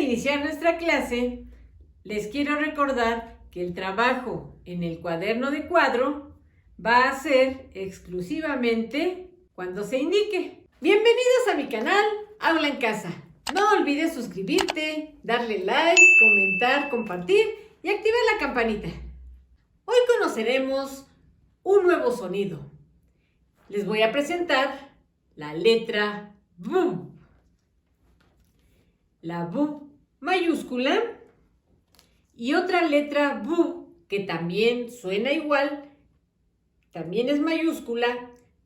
iniciar nuestra clase, les quiero recordar que el trabajo en el cuaderno de cuadro va a ser exclusivamente cuando se indique. Bienvenidos a mi canal Aula en Casa. No olvides suscribirte, darle like, comentar, compartir y activar la campanita. Hoy conoceremos un nuevo sonido. Les voy a presentar la letra B. La B mayúscula y otra letra B que también suena igual, también es mayúscula,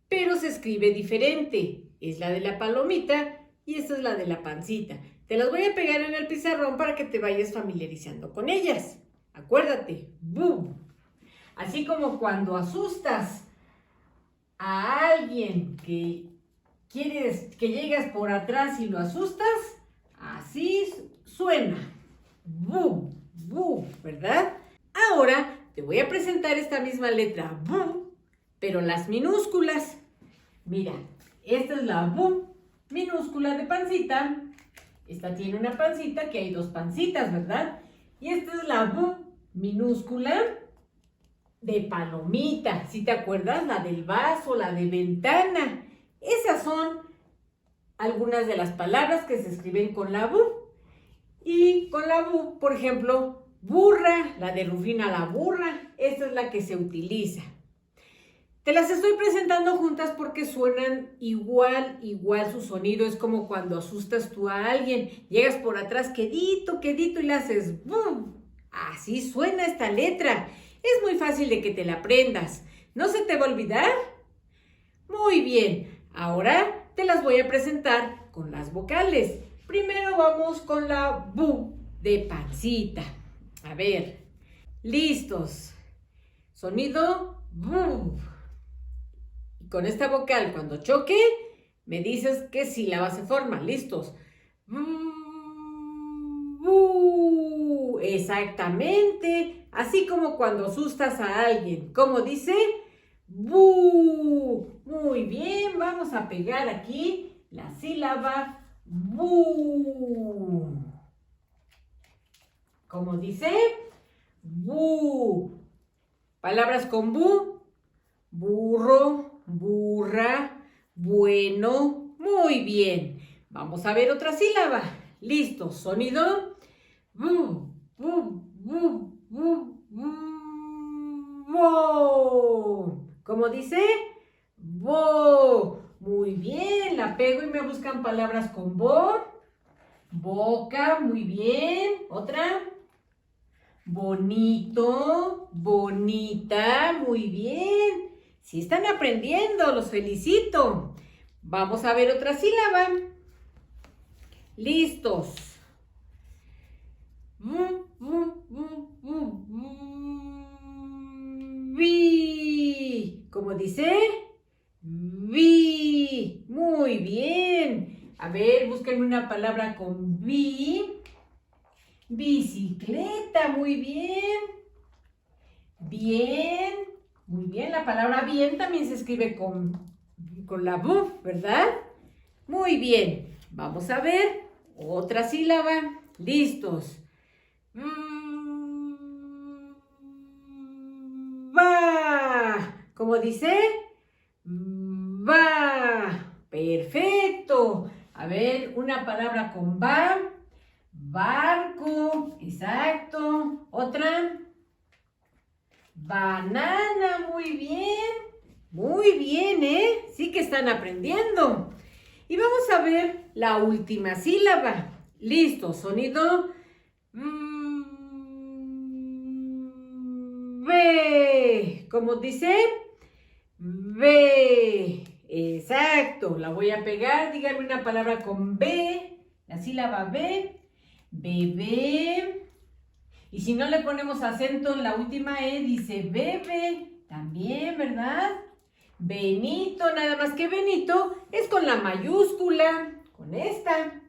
pero se escribe diferente. Es la de la palomita y esta es la de la pancita. Te las voy a pegar en el pizarrón para que te vayas familiarizando con ellas. Acuérdate, B. Así como cuando asustas a alguien que quieres que llegas por atrás y lo asustas, así suena. Bu, bu, ¿verdad? Ahora te voy a presentar esta misma letra bu, pero las minúsculas. Mira, esta es la bu minúscula de pancita. Esta tiene una pancita, que hay dos pancitas, ¿verdad? Y esta es la bu minúscula de palomita. ¿Sí te acuerdas? La del vaso, la de ventana. Esas son algunas de las palabras que se escriben con la bu. Y con la bu, por ejemplo, burra, la de Rufina la burra, esta es la que se utiliza. Te las estoy presentando juntas porque suenan igual su sonido. Es como cuando asustas tú a alguien, llegas por atrás quedito y le haces bu. Así suena esta letra. Es muy fácil de que te la aprendas. ¿No se te va a olvidar? Muy bien, ahora te las voy a presentar con las vocales. Primero vamos con la bu de pancita. A ver, listos. Sonido bu. Y con esta vocal, cuando choque, me dices qué sílaba se forma. ¿Listos? Bu. Exactamente. Así como cuando asustas a alguien. ¿Cómo dice? Bu. Muy bien, vamos a pegar aquí la sílaba bu. ¿Cómo dice? Bu. Palabras con bu. Burro, burra, bueno. Muy bien. Vamos a ver otra sílaba. Listo. Sonido. Bu, bu, bu, bu, bu, bo. ¿Cómo dice? Bo. Muy bien. La pego y me buscan palabras con bo. Boca. Muy bien. Otra. Bonito. Bonita. Muy bien. Sí están aprendiendo. Los felicito. Vamos a ver otra sílaba. Listos. Vi. ¿Cómo dice? Vi. Muy bien. A ver, búsquenme una palabra con vi. Bicicleta. Muy bien. Bien. Muy bien. La palabra bien también se escribe con la bu, ¿verdad? Muy bien. Vamos a ver otra sílaba. Listos. Va. ¿Cómo dice? Va. Perfecto. A ver, una palabra con va. Barco. Exacto. Otra. Banana. Muy bien. Muy bien, ¿eh? Sí que están aprendiendo. Y vamos a ver la última sílaba. Listo. Sonido. Ve. ¿Cómo dice? Ve. Exacto. La voy a pegar. Díganme una palabra con B. La sílaba B. Bebé. Y si no le ponemos acento en la última E, dice bebe. También, ¿verdad? Benito. Nada más que Benito es con la mayúscula. Con esta.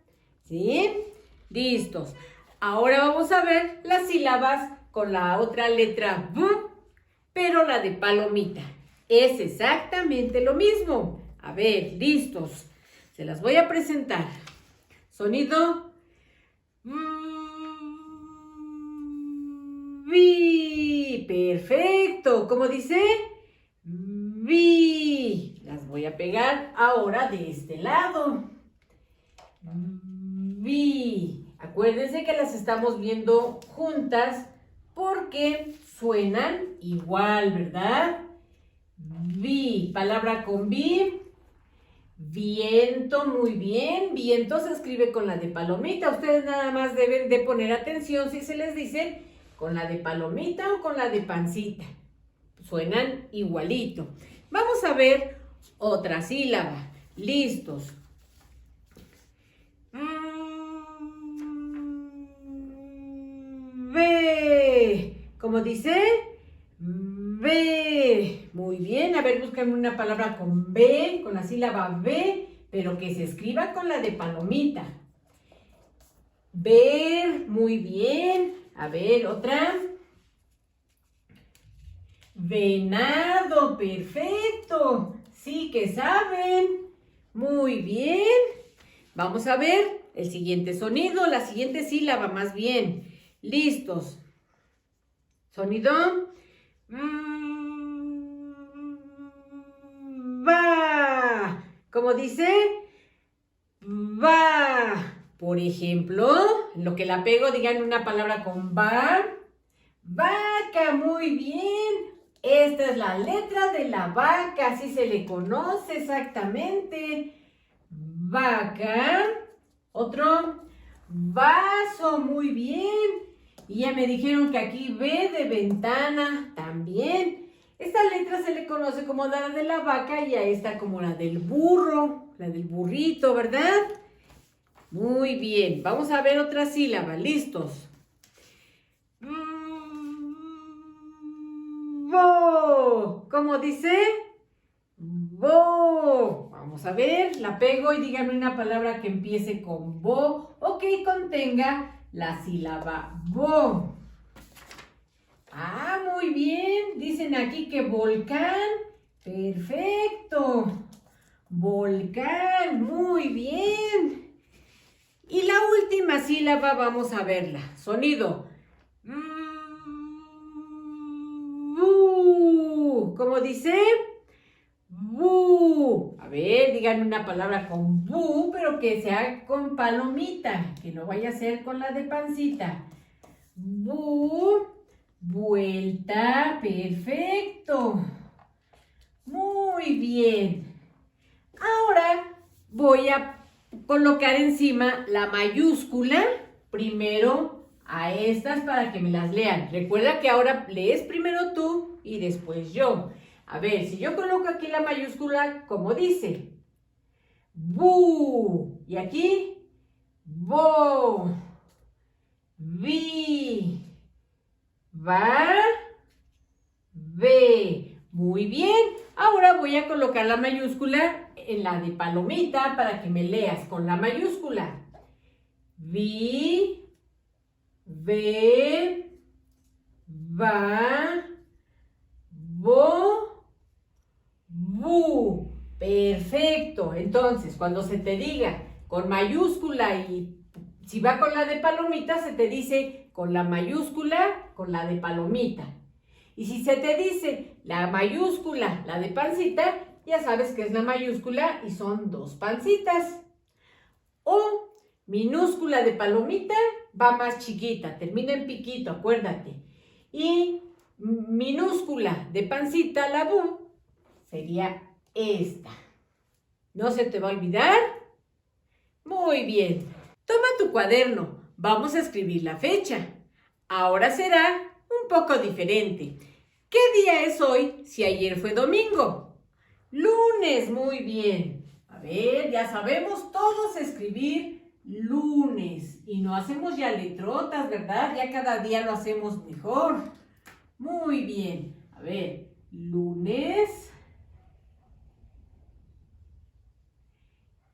¿Sí? Listos. Ahora vamos a ver las sílabas con la otra letra B, pero la de palomita. Es exactamente lo mismo. A ver, listos. Se las voy a presentar. Sonido. perfecto. ¿Cómo dice? Vi. Las voy a pegar ahora de este lado. Vi. Acuérdense que las estamos viendo juntas porque suenan igual, ¿verdad? Vi. Palabra con vi. Viento, muy bien. Viento se escribe con la de palomita. Ustedes nada más deben de poner atención si se les dice con la de palomita o con la de pancita. Suenan igualito. Vamos a ver otra sílaba. ¿Listos? Ve. ¿Cómo dice? Ve. Muy bien. A ver, búscame una palabra con B, con la sílaba B, pero que se escriba con la de palomita. Ver. Muy bien. A ver, otra. Venado. Perfecto. Sí que saben. Muy bien. Vamos a ver el siguiente sonido, la siguiente sílaba más bien. ¿Listos? Sonido. Va. ¿Cómo dice? Va. Por ejemplo, en lo que la pego, digan una palabra con va. Vaca, muy bien. Esta es la letra de la vaca, así se le conoce exactamente. Vaca. Otro. Vaso, muy bien. Y ya me dijeron que aquí V de ventana también. Esta letra se le conoce como la de la vaca y a esta como la del burro, la del burrito, ¿verdad? Muy bien. Vamos a ver otra sílaba. ¿Listos? Bo. ¿Cómo dice? Bo. Vamos a ver. La pego y díganme una palabra que empiece con bo o que contenga la sílaba bo. Ah, muy bien. Dicen aquí que volcán. Perfecto. Volcán. Muy bien. Y la última sílaba vamos a verla. Sonido. Bu. ¿Cómo dice? Bu. A ver, díganme una palabra con bu, pero que sea con palomita, que no vaya a ser con la de pancita. Bu. Vuelta. Perfecto. Muy bien. Ahora voy a colocar encima la mayúscula primero a estas para que me las lean. Recuerda que ahora lees primero tú y después yo. A ver, si yo coloco aquí la mayúscula, ¿cómo dice? Bu. Y aquí, bo. Vi. Va. Ve. Muy bien. Ahora voy a colocar la mayúscula en la de palomita para que me leas con la mayúscula. Vi. Ve. Va. Bo. Bu. Perfecto. Entonces, cuando se te diga con mayúscula y si va con la de palomita, se te dice con la mayúscula, con la de palomita. Y si se te dice la mayúscula, la de pancita, ya sabes que es la mayúscula y son dos pancitas. O minúscula de palomita va más chiquita, termina en piquito, acuérdate. Y minúscula de pancita, la bu, sería esta. ¿No se te va a olvidar? Muy bien. Toma tu cuaderno. Vamos a escribir la fecha. Ahora será un poco diferente. ¿Qué día es hoy si ayer fue domingo? Lunes, muy bien. A ver, ya sabemos todos escribir lunes. Y no hacemos ya letrotas, ¿verdad? Ya cada día lo hacemos mejor. Muy bien. A ver, lunes.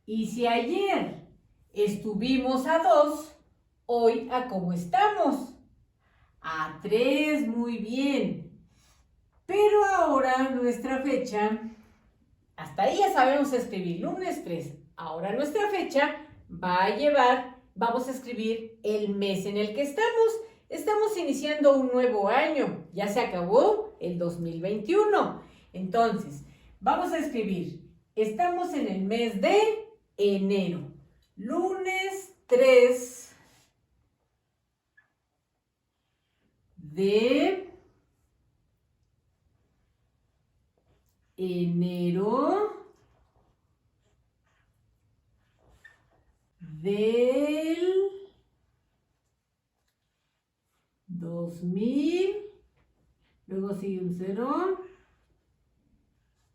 Y si ayer estuvimos a 2, hoy ¿a cómo estamos? A 3, muy bien. Pero ahora nuestra fecha, hasta ahí ya sabemos escribir lunes 3. Ahora nuestra fecha va a llevar, vamos a escribir el mes en el que estamos. Estamos iniciando un nuevo año. Ya se acabó el 2021. Entonces, vamos a escribir. Estamos en el mes de enero. Lunes 3 de enero del 2000, luego sigue un 0,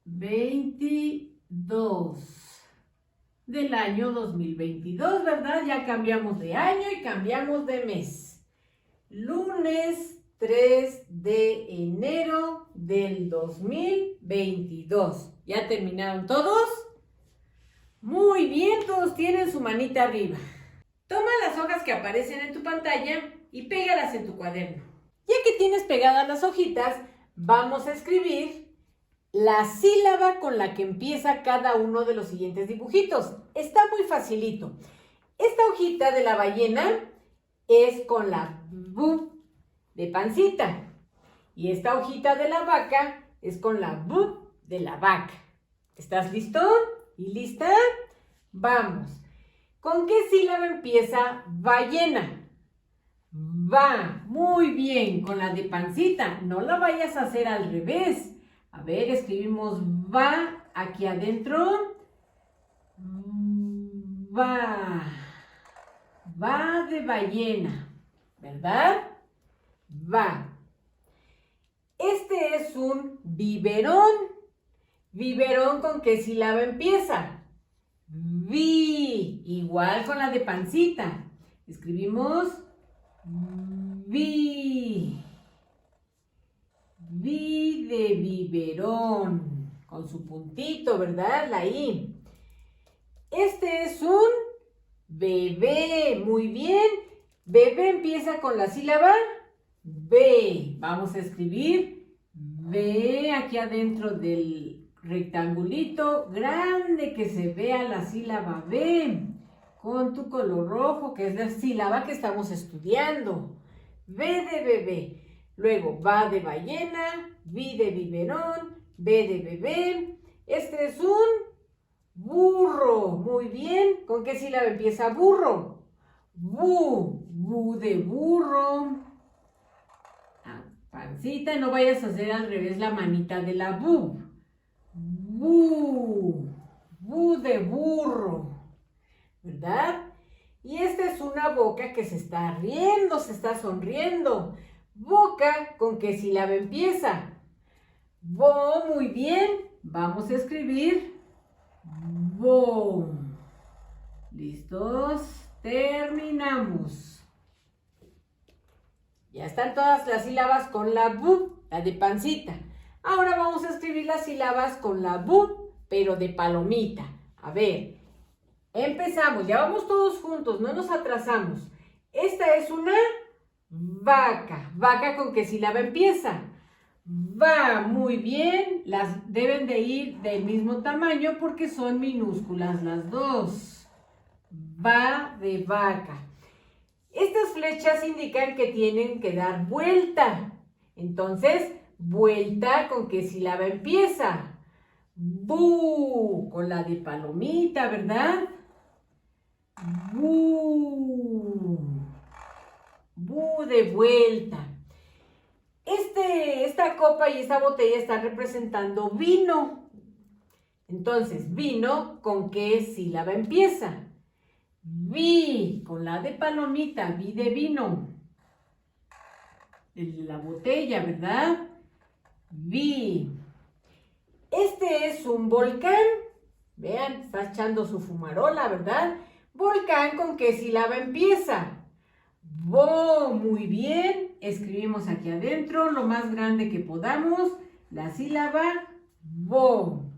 22 del año 2022, ¿verdad? Ya cambiamos de año y cambiamos de mes. Lunes 3 de enero del 2022. ¿Ya terminaron todos? Muy bien, todos tienen su manita arriba. Toma las hojas que aparecen en tu pantalla y pégalas en tu cuaderno. Ya que tienes pegadas las hojitas, vamos a escribir la sílaba con la que empieza cada uno de los siguientes dibujitos. Está muy facilito. Esta hojita de la ballena es con la B de pancita. Y esta hojita de la vaca es con la B de la vaca. ¿Estás listo y lista? Vamos. ¿Con qué sílaba empieza ballena? Va. Muy bien. Con la de pancita. No la vayas a hacer al revés. A ver, escribimos va aquí adentro. Va. Va de ballena. ¿Verdad? Va. Este es un biberón. ¿Biberón con qué sílaba empieza? Vi. Igual con la de pancita. Escribimos vi. Vi de biberón. Con su puntito, ¿verdad? La I. Este es un bebé. Muy bien. Bebé empieza con la sílaba B. Vamos a escribir B aquí adentro del rectangulito grande que se vea la sílaba B con tu color rojo, que es la sílaba que estamos estudiando. B de bebé. Luego va de ballena, B de biberón, B de bebé. Este es un burro. Muy bien. ¿Con qué sílaba empieza burro? Bu. Bu de burro. Pancita, no vayas a hacer al revés la manita de la bu. Bu. Bu de burro. ¿Verdad? Y esta es una boca que se está riendo, se está sonriendo. Boca, ¿con qué sílaba empieza? Bo, muy bien. Vamos a escribir bo. ¿Listos? Terminamos. Ya están todas las sílabas con la bu, la de pancita. Ahora vamos a escribir las sílabas con la bu, pero de palomita. A ver, empezamos, ya vamos todos juntos, no nos atrasamos. Esta es una vaca. ¿Vaca con qué sílaba empieza? Va, muy bien. Las deben de ir del mismo tamaño porque son minúsculas las dos. Va de vaca. Estas flechas indican que tienen que dar vuelta. Entonces, vuelta, ¿con qué sílaba empieza? Bu, con la de palomita, ¿verdad? Bu. Bu de vuelta. Esta copa y esta botella están representando vino. Entonces, vino, ¿con qué sílaba empieza? Vi, con la de palomita, vi de vino. El de la botella, ¿verdad? Vi. Este es un volcán. Vean, está echando su fumarola, ¿verdad? Volcán, ¿con qué sílaba empieza? Bo, muy bien. Escribimos aquí adentro, lo más grande que podamos, la sílaba bo.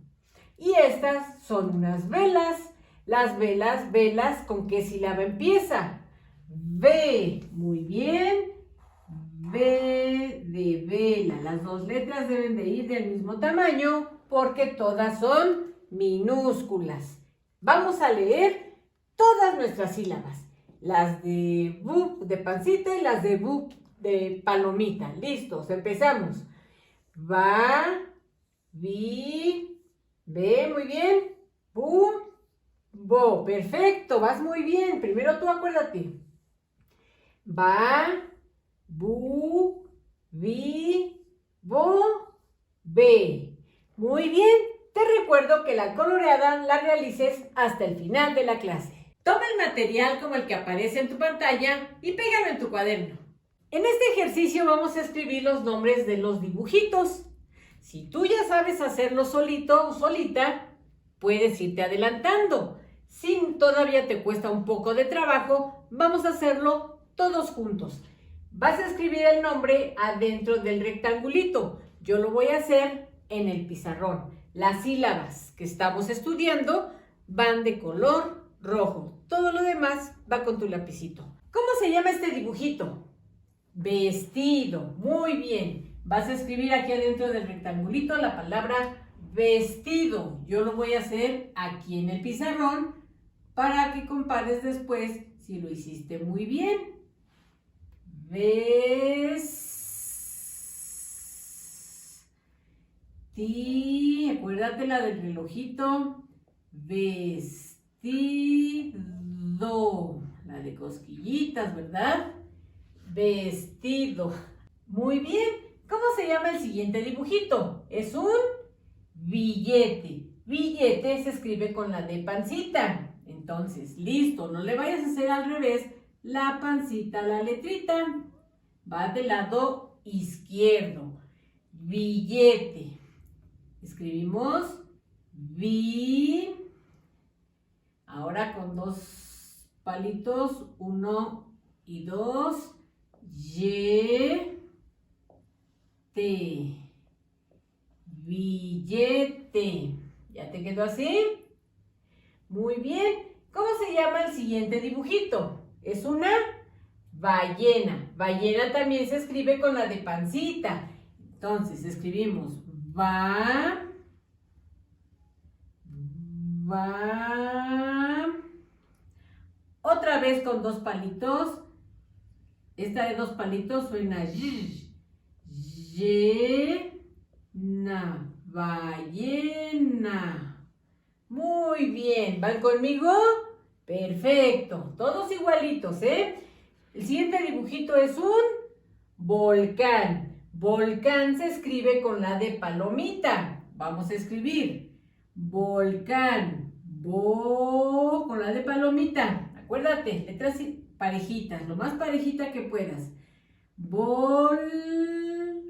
Y estas son unas velas. Las velas, velas, ¿con qué sílaba empieza? V, muy bien. V de vela. Las dos letras deben de ir del mismo tamaño porque todas son minúsculas. Vamos a leer todas nuestras sílabas. Las de bu de pancita y las de bu de palomita. Listos, empezamos. Va, vi, ve, muy bien. Bu, bo, perfecto, vas muy bien. Primero tú acuérdate. Va, bu, vi, bo, ve. Muy bien. Te recuerdo que la coloreada la realices hasta el final de la clase. Toma el material como el que aparece en tu pantalla y pégalo en tu cuaderno. En este ejercicio vamos a escribir los nombres de los dibujitos. Si tú ya sabes hacerlo solito o solita, puedes irte adelantando. Si todavía te cuesta un poco de trabajo, vamos a hacerlo todos juntos. Vas a escribir el nombre adentro del rectangulito. Yo lo voy a hacer en el pizarrón. Las sílabas que estamos estudiando van de color rojo. Todo lo demás va con tu lapicito. ¿Cómo se llama este dibujito? Vestido. Muy bien. Vas a escribir aquí adentro del rectangulito la palabra vestido. Yo lo voy a hacer aquí en el pizarrón para que compares después si lo hiciste muy bien. Acuérdate la del relojito. Vestido. La de cosquillitas, ¿verdad? Vestido. Muy bien. ¿Cómo se llama el siguiente dibujito? Es un billete. Billete se escribe con la de pancita. Entonces, listo. No le vayas a hacer al revés la pancita, la letrita. Va del lado izquierdo. Billete. Escribimos vi. Ahora con dos palitos, 1 y 2. Billete. ¿Ya te quedó así? Muy bien. ¿Cómo se llama el siguiente dibujito? Es una ballena. Ballena también se escribe con la de pancita. Entonces escribimos va. Otra vez con dos palitos. Esta de dos palitos suena llena, ballena. Muy bien, ¿van conmigo? Perfecto, todos igualitos, ¿eh? El siguiente dibujito es un volcán. Volcán se escribe con la de palomita. Vamos a escribir volcán, con la de palomita. Acuérdate, letras parejitas, lo más parejita que puedas. Volcán.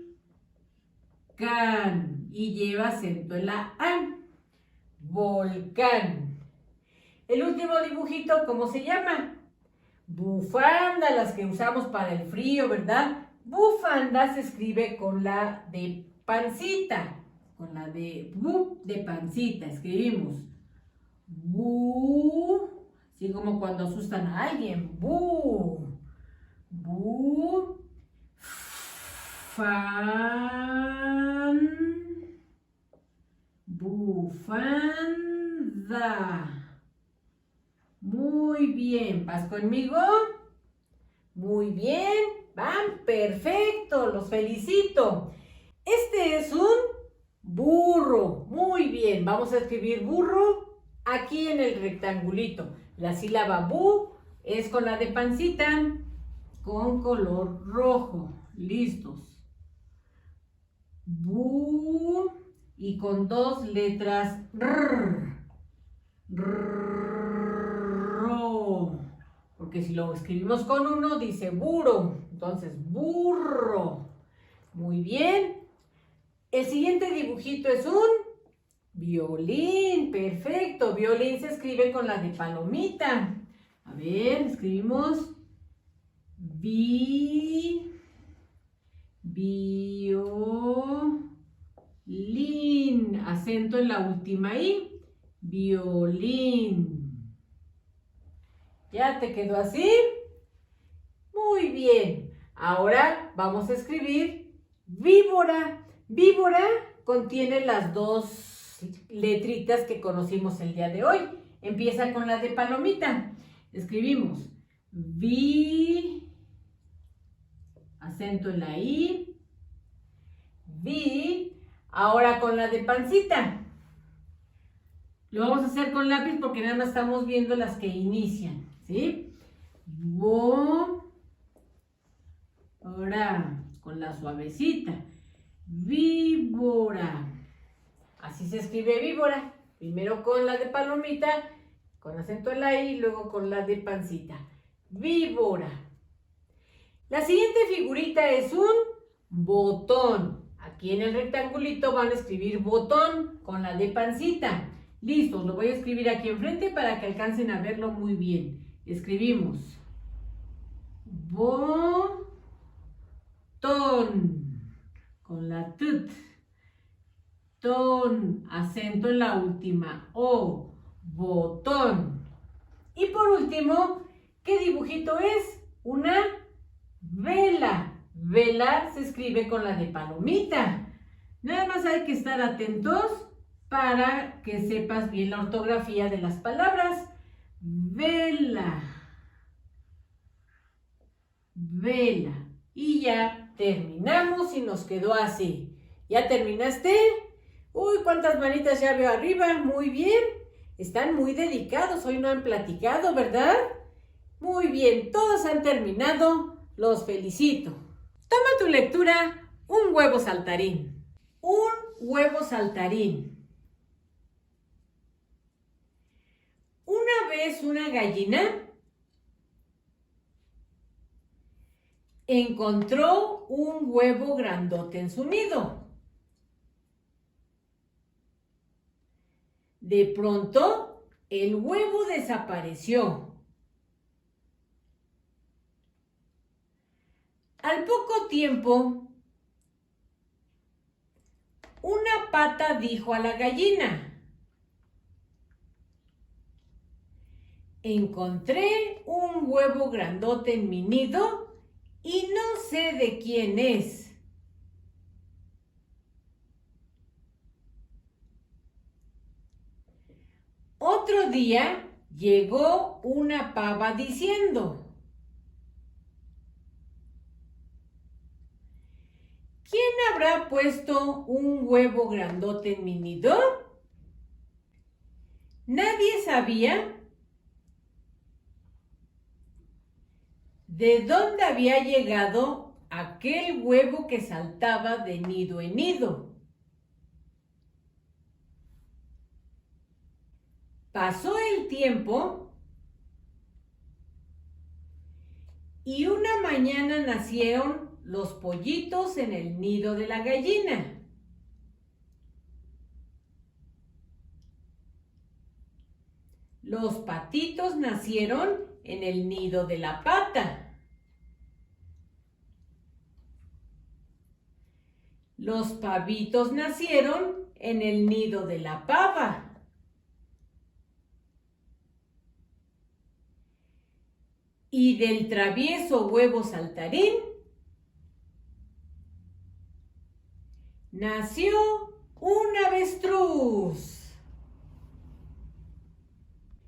Y lleva acento en la A. Volcán. El último dibujito, ¿cómo se llama? Bufanda, las que usamos para el frío, ¿verdad? Bufanda se escribe con la de pancita. Con la de pancita. Escribimos bu. Así como cuando asustan a alguien. Bu. Bufanda. Muy bien. ¿Vas conmigo? Muy bien. Van perfecto. Los felicito. Este es un burro. Muy bien. Vamos a escribir burro aquí en el rectangulito. La sílaba bu es con la de pancita, con color rojo. Listos. Bu y con dos letras ro. Porque si lo escribimos con uno dice burro. Entonces burro. Muy bien. El siguiente dibujito es un violín. Perfecto. Violín se escribe con la de palomita. A ver, escribimos violín. Acento en la última I. Violín. ¿Ya te quedó así? Muy bien. Ahora vamos a escribir víbora. Víbora contiene las dos letritas que conocimos el día de hoy. Empieza con la de palomita. Escribimos acento en la I, vi. Ahora con la de pancita. Lo vamos a hacer con lápiz porque nada más estamos viendo las que inician, ¿sí? Bo. Ahora con la suavecita. Víbora. Así se escribe víbora. Primero con la de palomita, con acento en la I, y luego con la de pancita. Víbora. La siguiente figurita es un botón. Aquí en el rectangulito van a escribir botón con la de pancita. Listo, lo voy a escribir aquí enfrente para que alcancen a verlo muy bien. Escribimos botón con la t. Ton, acento en la última O, botón. Y por último, ¿qué dibujito es? Una vela. Vela se escribe con la de palomita. Nada más hay que estar atentos para que sepas bien la ortografía de las palabras. Vela. Vela. Y ya terminamos y nos quedó así. ¿Ya terminaste? Uy, cuántas manitas ya veo arriba. Muy bien. Están muy dedicados. Hoy no han platicado, ¿verdad? Muy bien. Todos han terminado. Los felicito. Toma tu lectura. Un huevo saltarín. Un huevo saltarín. Una vez una gallina encontró un huevo grandote en su nido. De pronto, el huevo desapareció. Al poco tiempo, una pata dijo a la gallina: encontré un huevo grandote en mi nido y no sé de quién es. Otro día llegó una pava diciendo: ¿quién habrá puesto un huevo grandote en mi nido? Nadie sabía de dónde había llegado aquel huevo que saltaba de nido en nido. Pasó el tiempo y una mañana nacieron los pollitos en el nido de la gallina. Los patitos nacieron en el nido de la pata. Los pavitos nacieron en el nido de la pava. Y del travieso huevo saltarín nació un avestruz.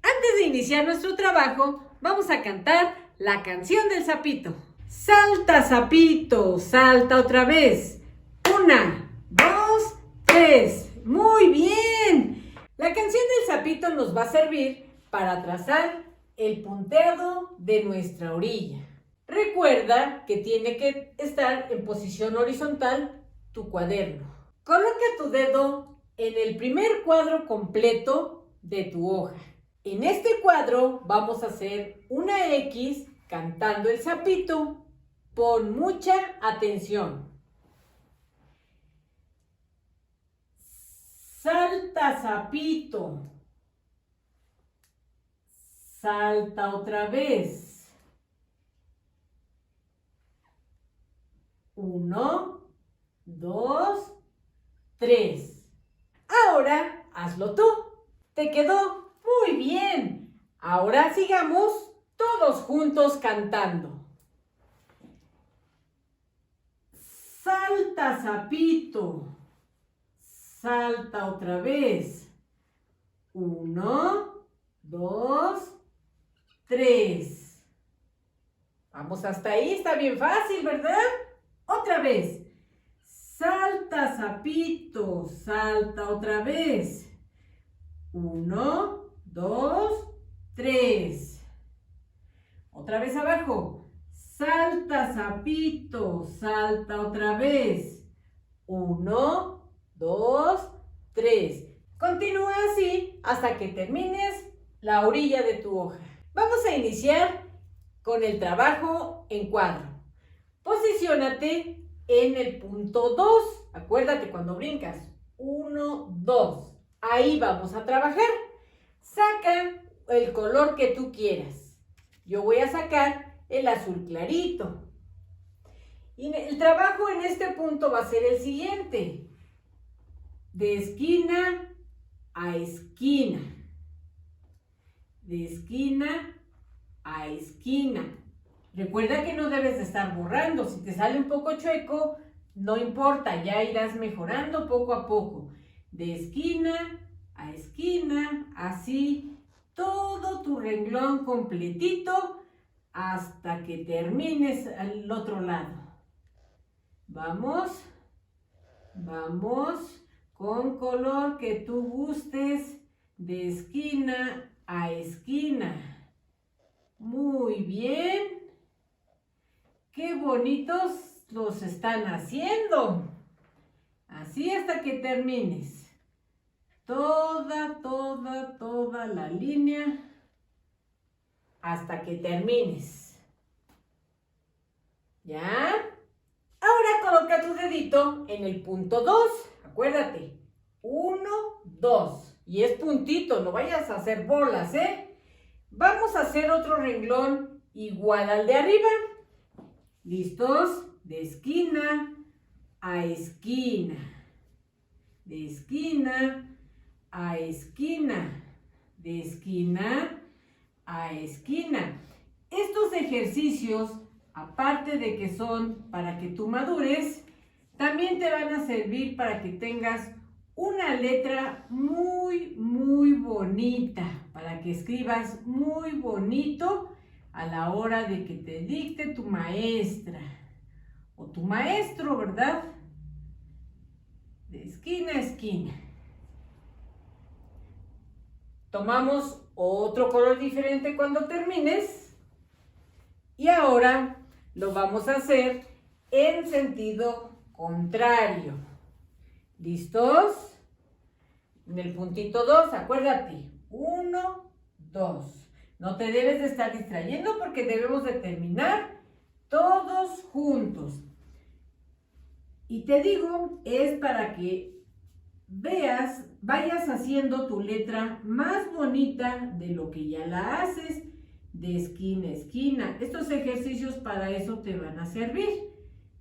Antes de iniciar nuestro trabajo, vamos a cantar la canción del sapito. Salta, sapito, salta otra vez. 1, 2, 3. Muy bien. La canción del sapito nos va a servir para trazar el punteado de nuestra orilla. Recuerda que tiene que estar en posición horizontal tu cuaderno. Coloca tu dedo en el primer cuadro completo de tu hoja. En este cuadro vamos a hacer una X cantando el sapito. Pon mucha atención. Salta, sapito. Salta otra vez. 1, 2, 3. Ahora hazlo tú. Te quedó muy bien. Ahora sigamos todos juntos cantando. Salta, sapito. Salta otra vez. 1, 2, 3. Vamos hasta ahí, está bien fácil, ¿verdad? Otra vez. Salta, sapito, salta otra vez. 1, 2, 3. Otra vez abajo. Salta, sapito, salta otra vez. 1, 2, 3. Continúa así hasta que termines la orilla de tu hoja. Vamos a iniciar con el trabajo en cuadro. Posiciónate en el punto 2. Acuérdate cuando brincas. 1, 2. Ahí vamos a trabajar. Saca el color que tú quieras. Yo voy a sacar el azul clarito. Y el trabajo en este punto va a ser el siguiente. De esquina a esquina. De esquina a esquina. Recuerda que no debes de estar borrando. Si te sale un poco chueco, no importa, ya irás mejorando poco a poco. De esquina a esquina, así, todo tu renglón completito hasta que termines al otro lado. Vamos, vamos, con color que tú gustes, de esquina a esquina. Muy bien. ¡Qué bonitos los están haciendo! Así hasta que termines. Toda la línea hasta que termines. ¿Ya? Ahora coloca tu dedito en el punto 2. Acuérdate. 1, 2. Y es puntito, no vayas a hacer bolas, ¿eh? Vamos a hacer otro renglón igual al de arriba. ¿Listos? De esquina a esquina. De esquina a esquina. De esquina a esquina. Estos ejercicios, aparte de que son para que tú madures, también te van a servir para que tengas una letra muy bonita, para que escribas muy bonito a la hora de que te dicte tu maestra o tu maestro, ¿verdad? De esquina a esquina. Tomamos otro color diferente cuando termines. Y ahora lo vamos a hacer en sentido contrario. ¿Listos? En el puntito 2, acuérdate. 1, 2. No te debes de estar distrayendo porque debemos de terminar todos juntos. Y te digo, es para que veas, vayas haciendo tu letra más bonita de lo que ya la haces, de esquina a esquina. Estos ejercicios para eso te van a servir.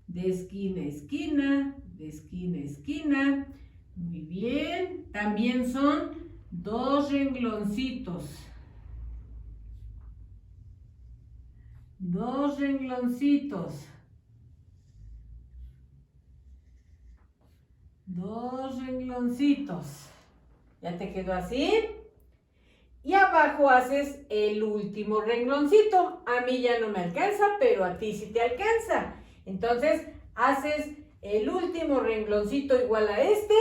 De esquina a esquina, de esquina a esquina. Muy bien. También son 2 rengloncitos. 2 rengloncitos. 2 rengloncitos. ¿Ya te quedó así? Y abajo haces el último rengloncito. A mí ya no me alcanza, pero a ti sí te alcanza. Entonces, haces el último rengloncito igual a este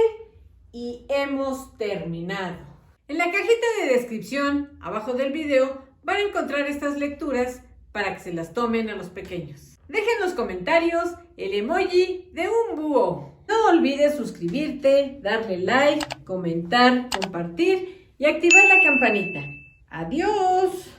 y hemos terminado. En la cajita de descripción, abajo del video, van a encontrar estas lecturas para que se las tomen a los pequeños. Dejen en los comentarios el emoji de un búho. No olvides suscribirte, darle like, comentar, compartir y activar la campanita. ¡Adiós!